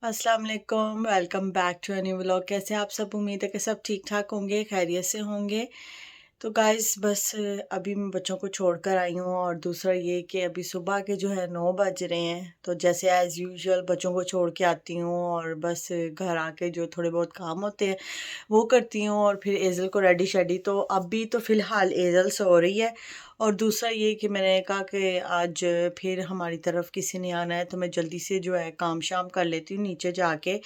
अस्सलाम वालेकुम, welcome back to new vlog. कैसे आप सब? उम्मीद है कि सब ठीक ठाक होंगे, खैरियत से होंगे। तो गाइस बस अभी मैं बच्चों को छोड़कर आई हूँ और दूसरा ये कि अभी सुबह के जो है 9 बज रहे हैं। तो जैसे एज़ यूजुअल बच्चों को छोड़ के आती हूँ और बस घर आके जो थोड़े बहुत काम होते हैं वो करती हूँ और फिर एज़ल को रेडी शेडी। तो अभी तो फ़िलहाल एज़ल सो रही है और दूसरा ये कि मैंने कहा कि आज फिर हमारी तरफ किसी ने आना है तो मैं जल्दी से जो है काम शाम कर लेती हूँ नीचे जाके।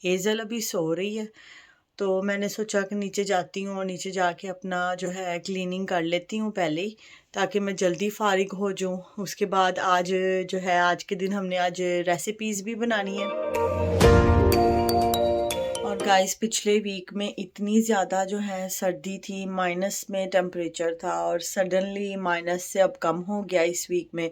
एज़ल अभी सो रही है तो मैंने सोचा कि नीचे जाती हूँ और नीचे जाके अपना जो है क्लीनिंग कर लेती हूँ पहले ही, ताकि मैं जल्दी फ़ारिग हो जाऊँ। उसके बाद आज जो है आज के दिन हमने आज रेसिपीज़ भी बनानी है। और गाइस पिछले वीक में इतनी ज़्यादा जो है सर्दी थी, माइनस में टेम्परेचर था और सडनली माइनस से अब कम हो गया इस वीक में।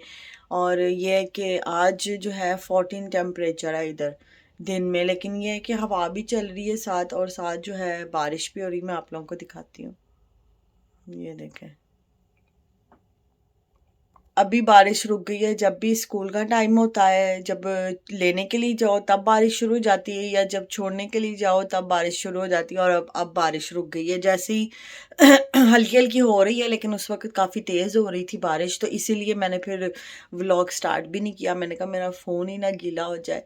और ये है कि आज जो है 14 टेम्परेचर है इधर दिन में, लेकिन ये है कि हवा भी चल रही है साथ और साथ जो है बारिश भी हो रही है। मैं आप लोगों को दिखाती हूँ, ये देखें अभी बारिश रुक गई है। जब भी स्कूल का टाइम होता है, जब लेने के लिए जाओ तब बारिश शुरू हो जाती है या जब छोड़ने के लिए जाओ तब बारिश शुरू हो जाती है। और अब बारिश रुक गई है, जैसे ही हल्की हल्की हो रही है, लेकिन उस वक्त काफ़ी तेज़ हो रही थी बारिश, तो इसीलिए मैंने फिर व्लॉग स्टार्ट भी नहीं किया। मैंने कहा मेरा फ़ोन ही ना गीला हो जाए।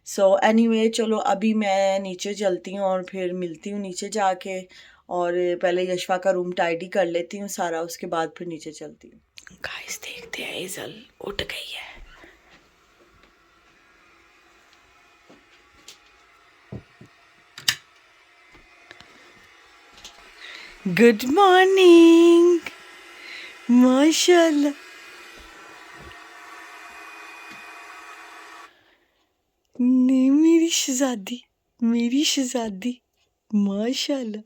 सो एनीवे चलो अभी मैं नीचे चलती हूँ और फिर मिलती हूँ नीचे जाके। और पहले यशवा का रूम टाइडी कर लेती हूँ सारा, उसके बाद फिर नीचे चलती हूँ। गाइस देखते हैं, एज़ल उठ गई है। गुड मॉर्निंग, माशाल्लाह। नहीं मेरी शहजादी माशाल्लाह।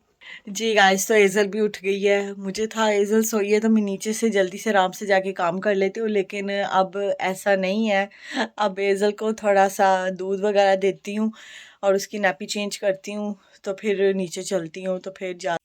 जी गाइस, तो एज़ल भी उठ गई है। मुझे था एज़ल सोई है तो मैं नीचे से जल्दी से आराम से जाके काम कर लेती हूँ, लेकिन अब ऐसा नहीं है। अब एज़ल को थोड़ा सा दूध वगैरह देती हूँ और उसकी नैपी चेंज करती हूँ, तो फिर नीचे चलती हूँ। तो फिर जा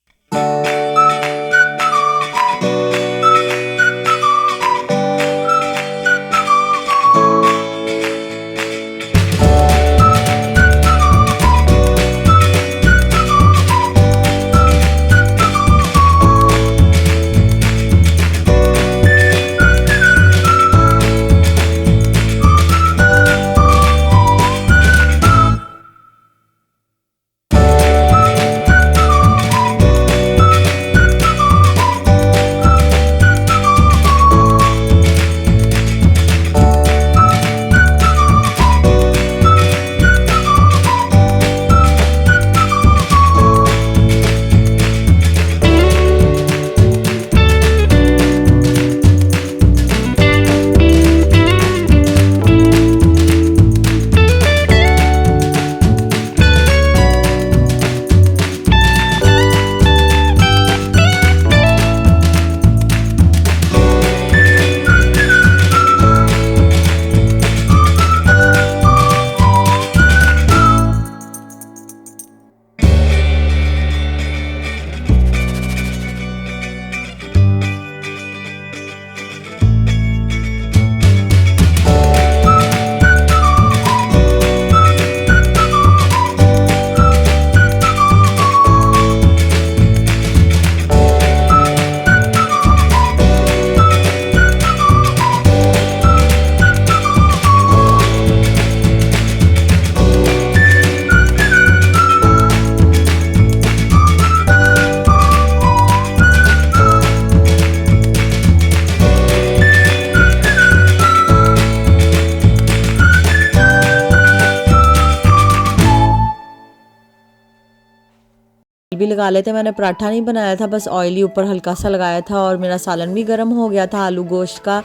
भी लगा लेते। मैंने पराठा नहीं बनाया था, बस ऑयली ऊपर हल्का सा लगाया था और मेरा सालन भी गर्म हो गया था आलू गोश्त का।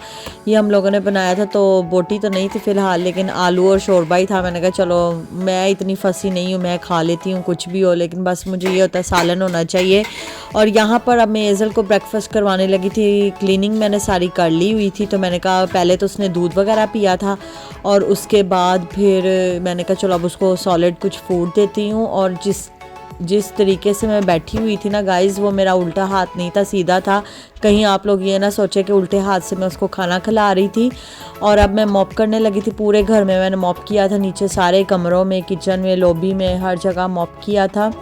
ये हम लोगों ने बनाया था, तो बोटी तो नहीं थी फ़िलहाल, लेकिन आलू और शोरबा ही था। मैंने कहा चलो मैं इतनी फंसी नहीं हूँ, मैं खा लेती हूँ कुछ भी हो, लेकिन बस मुझे ये होता है सालन होना चाहिए। और यहाँ पर अब मैं एज़ल को ब्रेकफास्ट करवाने लगी थी। क्लीनिंग मैंने सारी कर ली हुई थी, तो मैंने कहा पहले तो उसने दूध वगैरह पिया था और उसके बाद फिर मैंने कहा चलो अब उसको सॉलिड कुछ फूड देती हूँ। और जिस तरीके से मैं बैठी हुई थी ना गाइज़, वो मेरा उल्टा हाथ नहीं था, सीधा था। कहीं आप लोग ये ना सोचे कि उल्टे हाथ से मैं उसको खाना खिला रही थी। और अब मैं मॉप करने लगी थी। पूरे घर में मैंने मॉप किया था, नीचे सारे कमरों में, किचन में, लॉबी में, हर जगह मॉप किया था।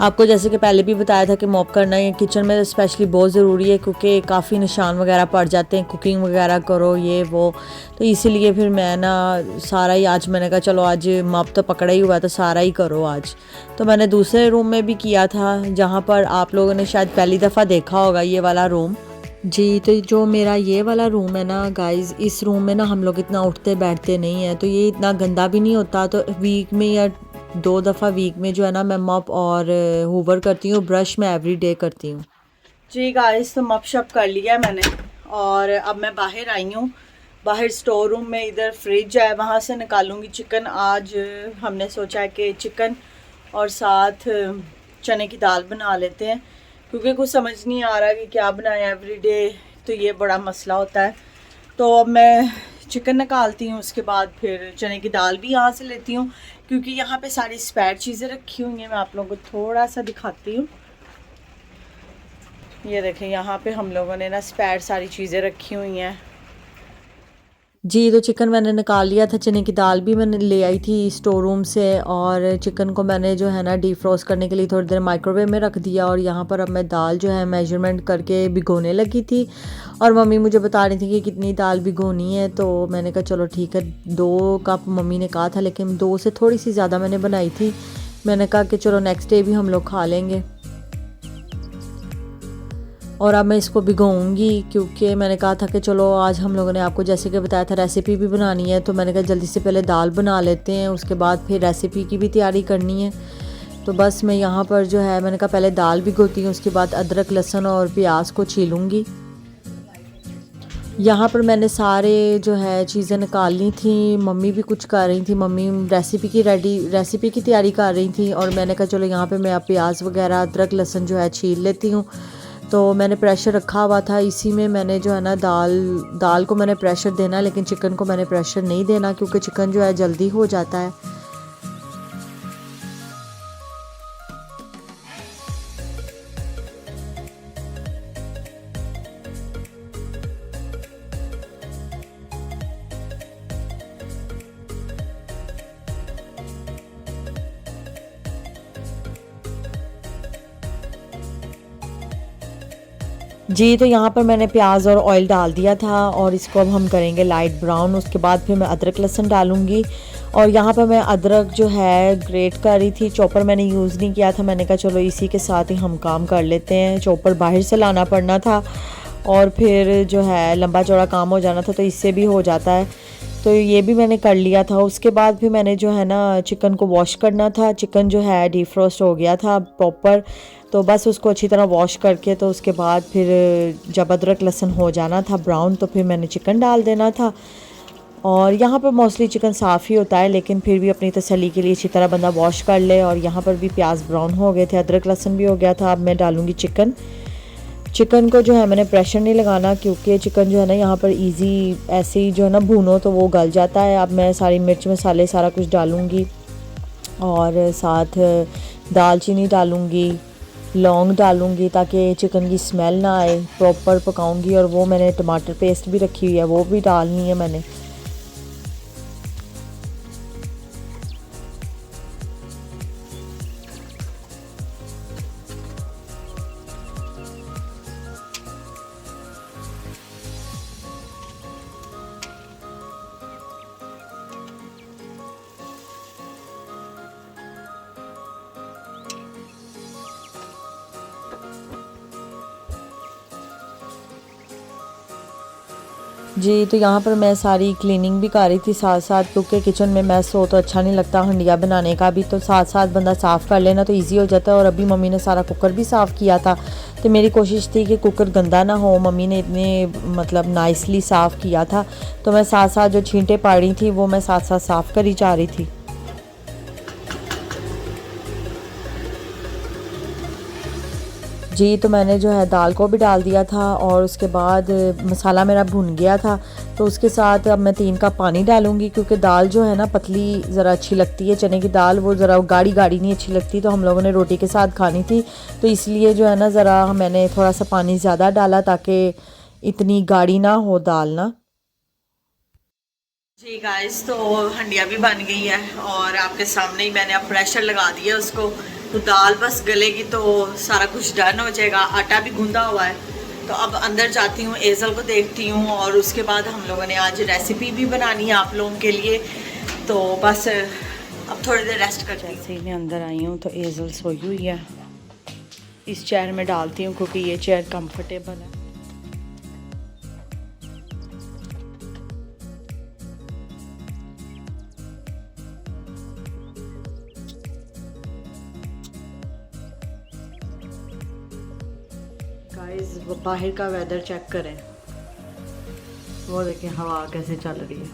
आपको जैसे कि पहले भी बताया था कि मॉप करना ये किचन में स्पेशली बहुत ज़रूरी है, क्योंकि काफ़ी निशान वगैरह पड़ जाते हैं, कुकिंग वगैरह करो ये वो। तो इसीलिए फिर मैं ना सारा ही आज मैंने कहा चलो आज मॉप तो पकड़ा ही हुआ है तो सारा ही करो आज। तो मैंने दूसरे रूम में भी किया था, जहाँ पर आप लोगों ने शायद पहली दफ़ा देखा होगा ये वाला रूम। जी, तो जो मेरा ये वाला रूम है ना गाइज़, इस रूम में ना हम लोग इतना उठते बैठते नहीं हैं, तो ये इतना गंदा भी नहीं होता। तो वीक में या 2 दफ़ा वीक में जो है ना मैं मॉप और हूवर करती हूँ। ब्रश मैं एवरीडे करती हूँ। जी गाइस, तो मॉप शॉप कर लिया मैंने और अब मैं बाहर आई हूँ। बाहर स्टोर रूम में इधर फ्रिज है, वहाँ से निकालूंगी चिकन। आज हमने सोचा है कि चिकन और साथ चने की दाल बना लेते हैं, क्योंकि कुछ समझ नहीं आ रहा कि क्या बनाएं एवरीडे, तो ये बड़ा मसला होता है। तो अब मैं चिकन निकालती हूँ, उसके बाद फिर चने की दाल भी यहाँ से लेती हूँ, क्योंकि यहाँ पे सारी स्पेयर चीज़ें रखी हुई हैं। मैं आप लोगों को थोड़ा सा दिखाती हूँ। ये देखें, यहाँ पे हम लोगों ने ना स्पेयर सारी चीज़ें रखी हुई हैं। जी, तो चिकन मैंने निकाल लिया था, चने की दाल भी मैंने ले आई थी स्टोर रूम से, और चिकन को मैंने जो है ना डीफ्रोस्ट करने के लिए थोड़ी देर माइक्रोवेव में रख दिया। और यहाँ पर अब मैं दाल जो है मेजरमेंट करके भिगोने लगी थी, और मम्मी मुझे बता रही थी कि कितनी दाल भिगोनी है। तो मैंने कहा चलो ठीक है, 2 कप मम्मी ने कहा था, लेकिन 2 से थोड़ी सी ज़्यादा मैंने बनाई थी। मैंने कहा कि चलो नेक्स्ट डे भी हम लोग खा लेंगे। और अब मैं इसको भिगोऊंगी, क्योंकि मैंने कहा था कि चलो आज हम लोगों ने आपको जैसे कि बताया था रेसिपी भी बनानी है, तो मैंने कहा जल्दी से पहले दाल बना लेते हैं, उसके बाद फिर रेसिपी की भी तैयारी करनी है। तो बस मैं यहाँ पर जो है मैंने कहा पहले दाल भिगोती हूँ, उसके बाद अदरक लहसुन और प्याज को छीलूँगी। यहाँ पर मैंने सारे जो है चीज़ें निकाल ली थी, मम्मी भी कुछ कर रही थी, मम्मी रेसिपी की तैयारी कर रही थी। और मैंने कहा चलो यहाँ पे मैं प्याज वगैरह अदरक लहसुन जो है छील लेती हूँ। तो मैंने प्रेशर रखा हुआ था, इसी में मैंने जो है ना दाल को मैंने प्रेशर देना, लेकिन चिकन को मैंने प्रेशर नहीं देना, क्योंकि चिकन जो है जल्दी हो जाता है। जी, तो यहाँ पर मैंने प्याज और ऑयल डाल दिया था, और इसको अब हम करेंगे लाइट ब्राउन। उसके बाद फिर मैं अदरक लहसुन डालूँगी। और यहाँ पर मैं अदरक जो है ग्रेट कर रही थी, चॉपर मैंने यूज़ नहीं किया था। मैंने कहा चलो इसी के साथ ही हम काम कर लेते हैं, चॉपर बाहर से लाना पड़ना था और फिर जो है लंबा चौड़ा काम हो जाना था, तो इससे भी हो जाता है। तो ये भी मैंने कर लिया था। उसके बाद फिर मैंने जो है ना चिकन को वॉश करना था। चिकन जो है डीफ्रोस्ट हो गया था प्रॉपर, तो बस उसको अच्छी तरह वॉश करके, तो उसके बाद फिर जब अदरक लहसुन हो जाना था ब्राउन, तो फिर मैंने चिकन डाल देना था। और यहाँ पर मोस्टली चिकन साफ़ ही होता है, लेकिन फिर भी अपनी तसल्ली के लिए अच्छी तरह बंदा वॉश कर ले। और यहाँ पर भी प्याज ब्राउन हो गए थे, अदरक लहसुन भी हो गया था। अब मैं डालूँगी चिकन को जो है मैंने प्रेशर नहीं लगाना, क्योंकि चिकन जो है ना यहाँ पर इजी ऐसे ही जो है ना भूनो तो वो गल जाता है। अब मैं सारी मिर्च मसाले सारा कुछ डालूँगी, और साथ दालचीनी डालूँगी, लौंग डालूँगी, ताकि चिकन की स्मेल ना आए। प्रॉपर पकाऊँगी। और वो मैंने टमाटर पेस्ट भी रखी हुई है, वो भी डालनी है मैंने। जी, तो यहाँ पर मैं सारी क्लीनिंग भी कर रही थी साथ साथ, क्योंकि किचन में मैस हो तो अच्छा नहीं लगता हंडिया बनाने का भी, तो साथ साथ बंदा साफ़ कर लेना तो इजी हो जाता है। और अभी मम्मी ने सारा कुकर भी साफ़ किया था, तो मेरी कोशिश थी कि कुकर गंदा ना हो। मम्मी ने इतने मतलब नाइसली साफ़ किया था, तो मैं साथ साथ जो छींटे पड़ रही थी वो मैं साथ साथ साफ़ करी जा रही थी। जी तो मैंने जो है दाल को भी डाल दिया था और उसके बाद मसाला मेरा भुन गया था। तो उसके साथ अब मैं 3 कप पानी डालूँगी, क्योंकि दाल जो है ना पतली ज़रा अच्छी लगती है, चने की दाल वो ज़रा गाढ़ी गाढ़ी नहीं अच्छी लगती, तो हम लोगों ने रोटी के साथ खानी थी, तो इसलिए जो है ना ज़रा मैंने थोड़ा सा पानी ज़्यादा डाला ताकि इतनी गाढ़ी ना हो दाल ना। जी गाइस तो हंडिया भी बन गई है और आपके सामने ही मैंने अब प्रेशर लगा दिया उसको, तो दाल बस गलेगी तो सारा कुछ डन हो जाएगा। आटा भी गूंदा हुआ है, तो अब अंदर जाती हूँ, एजल को देखती हूँ और उसके बाद हम लोगों ने आज रेसिपी भी बनानी है आप लोगों के लिए, तो बस अब थोड़ी देर रेस्ट कर जाए। जैसे ही मैं अंदर आई हूँ तो एजल सोई हुई है, इस चेयर में डालती हूँ क्योंकि ये चेयर कम्फर्टेबल है। गाइस बाहर का वेदर चेक करें, वो देखें हवा कैसे चल रही है।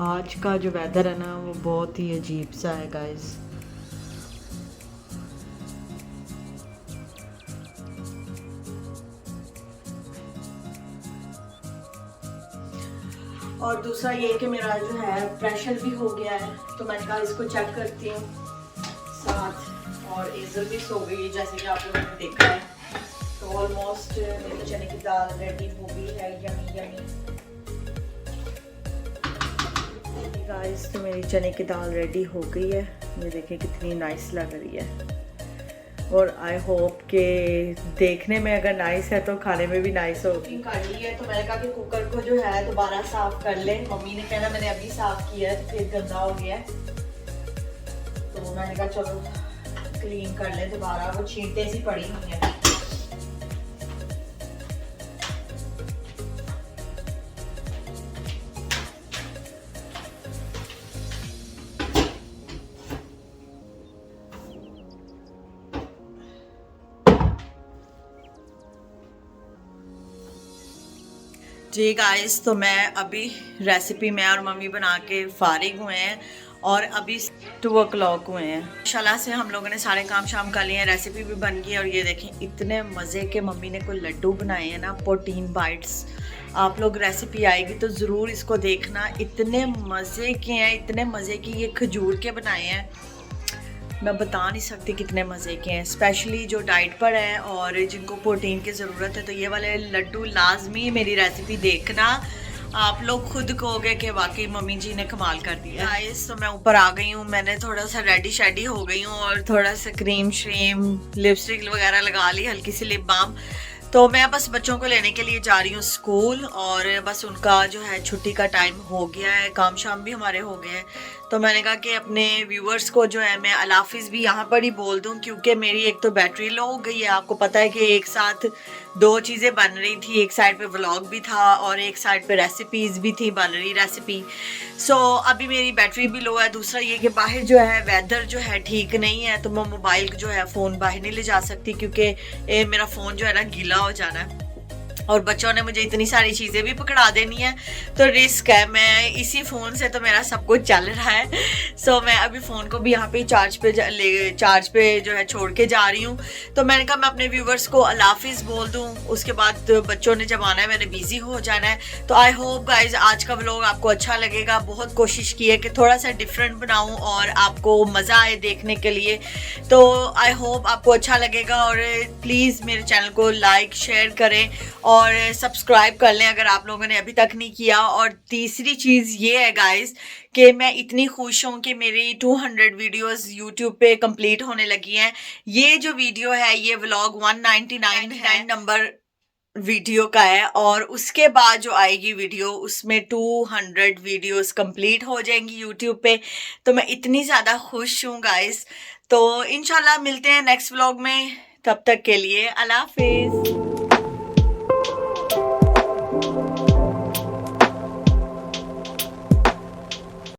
आज का जो वेदर है ना वो बहुत ही अजीब सा है गाइस। और दूसरा ये कि मेरा जो है प्रेशर भी हो गया है, तो मैंने कहा इसको चेक करती हूँ साथ। और एजल भी सो गई जैसे कि आप लोगों ने देखा है। तो ऑलमोस्ट मेरी चने की दाल रेडी हो गई है, यमी यमी गाइस। तो मेरी चने की दाल रेडी हो गई है, ये देखें कितनी नाइस लग रही है। और आई होप कि देखने में अगर नाइस है तो खाने में भी नाइस होगी। कर ली है तो मैंने कहा कि कुकर को जो है दोबारा साफ कर ले। मम्मी ने कहना मैंने अभी साफ किया है तो फिर गंदा हो गया है, तो मैंने कहा चलो क्लीन कर ले दोबारा, वो छींटे सी पड़ी हुई है। जी गाइस तो मैं अभी रेसिपी मैं और मम्मी बना के फारिग हुए हैं और अभी 2 o'clock हुए हैं। माशाल्लाह से हम लोगों ने सारे काम शाम कर लिए हैं, रेसिपी भी बन गई है। और ये देखें इतने मज़े के मम्मी ने कोई लड्डू बनाए हैं ना, प्रोटीन बाइट्स। आप लोग रेसिपी आएगी तो ज़रूर इसको देखना, इतने मज़े के हैं, इतने मज़े की। ये खजूर के बनाए हैं, मैं बता नहीं सकती कितने मज़े के हैं, स्पेशली जो डाइट पर है और जिनको प्रोटीन की ज़रूरत है। तो ये वाले लड्डू लाजमी मेरी रेसिपी देखना, आप लोग खुद कहोगे कि वाकई मम्मी जी ने कमाल कर दिया। गाइस तो मैं ऊपर आ गई हूँ, मैंने थोड़ा सा रेडी शेडी हो गई हूँ और थोड़ा सा क्रीम श्रीम लिपस्टिक वगैरह लगा ली, हल्की सी लिप बाम। तो मैं बस बच्चों को लेने के लिए जा रही हूँ स्कूल, और बस उनका जो है छुट्टी का टाइम हो गया है, काम शाम भी हमारे हो गए हैं। तो मैंने कहा कि अपने व्यूअर्स को जो है मैं अल्लाह हाफिज़ भी यहाँ पर ही बोल दूँ, क्योंकि मेरी एक तो बैटरी लो हो गई है। आपको पता है कि एक साथ 2 चीज़ें बन रही थी, एक साइड पे व्लॉग भी था और एक साइड पे रेसिपीज़ भी थी, बन रही रेसिपी। सो अभी मेरी बैटरी भी लो है। दूसरा ये कि बाहर जो है वेदर जो है ठीक नहीं है, तो मैं मोबाइल जो है फ़ोन बाहर नहीं ले जा सकती, क्योंकि मेरा फ़ोन जो है ना गीला हो जाना है और बच्चों ने मुझे इतनी सारी चीज़ें भी पकड़ा देनी है, तो रिस्क है। मैं इसी फ़ोन से तो मेरा सब कुछ चल रहा है। सो मैं अभी फ़ोन को भी यहाँ पे चार्ज पे जो है छोड़ के जा रही हूँ। तो मैंने कहा मैं अपने व्यूवर्स को अल्लाह हाफिज़ बोल दूँ, उसके बाद बच्चों ने जब आना है मैंने बिज़ी हो जाना है। तो आई होप गाइज आज का व्लॉग आपको अच्छा लगेगा। बहुत कोशिश की है कि थोड़ा सा डिफरेंट बनाऊँ और आपको मज़ा आए देखने के लिए, तो आई होप आपको अच्छा लगेगा। और प्लीज़ मेरे चैनल को लाइक शेयर करें और सब्सक्राइब कर लें अगर आप लोगों ने अभी तक नहीं किया। और तीसरी चीज़ ये है गाइस कि मैं इतनी खुश हूँ कि मेरी 200 वीडियोस यूट्यूब पे कंप्लीट होने लगी हैं। ये जो वीडियो है ये व्लॉग 199 नंबर वीडियो का है, और उसके बाद जो आएगी वीडियो उसमें 200 वीडियोस कंप्लीट हो जाएंगी यूट्यूब पे। तो मैं इतनी ज़्यादा खुश हूँ गाइस। तो इंशाल्लाह मिलते हैं नेक्स्ट व्लॉग में, तब तक के लिए अल्लाह हाफिज़।